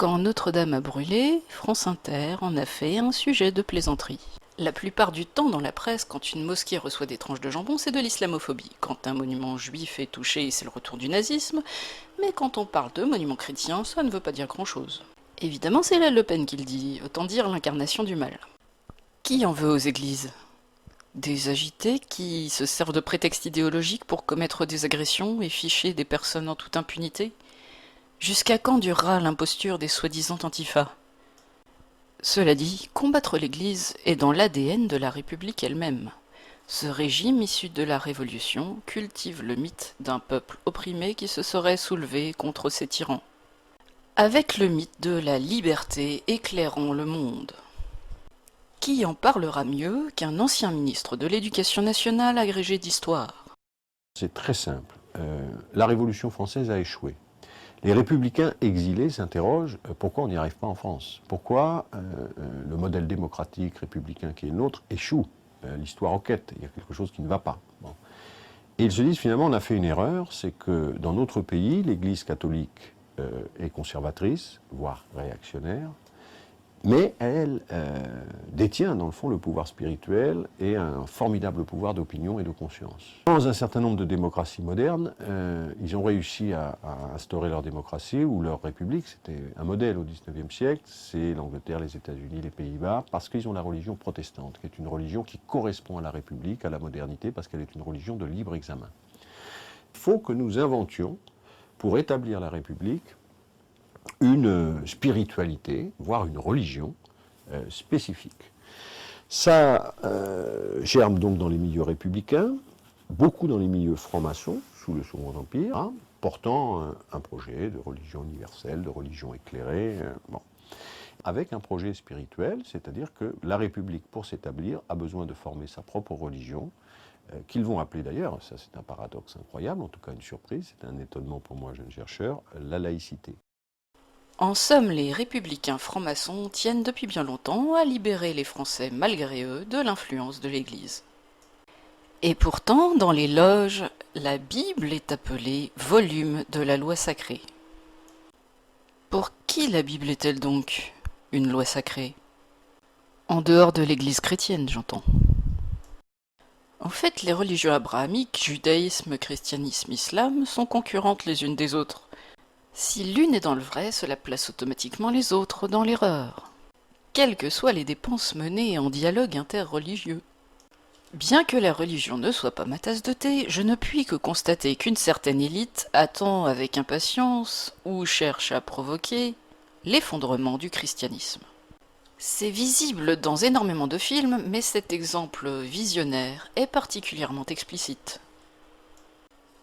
Quand Notre-Dame a brûlé, France Inter en a fait un sujet de plaisanterie. La plupart du temps dans la presse, quand une mosquée reçoit des tranches de jambon, c'est de l'islamophobie. Quand un monument juif est touché, c'est le retour du nazisme. Mais quand on parle de monument chrétien, ça ne veut pas dire grand-chose. Évidemment, c'est la Le Pen qui le dit, autant dire l'incarnation du mal. Qui en veut aux églises? Des agités qui se servent de prétexte idéologique pour commettre des agressions et ficher des personnes en toute impunité? Jusqu'à quand durera l'imposture des soi-disant antifas? Cela dit, combattre l'Église est dans l'ADN de la République elle-même. Ce régime issu de la Révolution cultive le mythe d'un peuple opprimé qui se serait soulevé contre ses tyrans. Avec le mythe de la liberté éclairant le monde. Qui en parlera mieux qu'un ancien ministre de l'Éducation nationale agrégé d'histoire? C'est très simple. La Révolution française a échoué. Les républicains exilés s'interrogent pourquoi on n'y arrive pas en France. Pourquoi le modèle démocratique républicain qui est le nôtre échoue. L'histoire enquête, il y a quelque chose qui ne va pas. Bon. Et ils se disent finalement on a fait une erreur, c'est que dans notre pays, l'Église catholique est conservatrice, voire réactionnaire, mais elle détient dans le fond le pouvoir spirituel et un formidable pouvoir d'opinion et de conscience. Dans un certain nombre de démocraties modernes, ils ont réussi à instaurer leur démocratie ou leur république. C'était un modèle au XIXe siècle, c'est l'Angleterre, les États-Unis, les Pays-Bas, parce qu'ils ont la religion protestante, qui est une religion qui correspond à la République, à la modernité, parce qu'elle est une religion de libre examen. Il faut que nous inventions, pour établir la République, une spiritualité, voire une religion spécifique. Ça germe donc dans les milieux républicains, beaucoup dans les milieux francs-maçons, sous le Second Empire, hein, portant un projet de religion universelle, de religion éclairée, bon. Avec un projet spirituel, c'est-à-dire que la République, pour s'établir, a besoin de former sa propre religion, qu'ils vont appeler d'ailleurs, ça c'est un paradoxe incroyable, en tout cas une surprise, c'est un étonnement pour moi, jeune chercheur, la laïcité. En somme, les républicains francs-maçons tiennent depuis bien longtemps à libérer les Français malgré eux de l'influence de l'Église. Et pourtant, dans les loges, la Bible est appelée volume de la loi sacrée. Pour qui la Bible est-elle donc une loi sacrée? En dehors de l'Église chrétienne, j'entends. En fait, les religions abrahamiques, judaïsme, christianisme, islam, sont concurrentes les unes des autres. Si l'une est dans le vrai, cela place automatiquement les autres dans l'erreur, quelles que soient les dépenses menées en dialogue interreligieux. Bien que la religion ne soit pas ma tasse de thé, je ne puis que constater qu'une certaine élite attend avec impatience, ou cherche à provoquer, l'effondrement du christianisme. C'est visible dans énormément de films, mais cet exemple visionnaire est particulièrement explicite.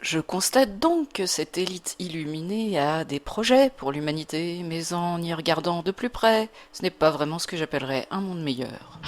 Je constate donc que cette élite illuminée a des projets pour l'humanité, mais en y regardant de plus près, ce n'est pas vraiment ce que j'appellerais un monde meilleur.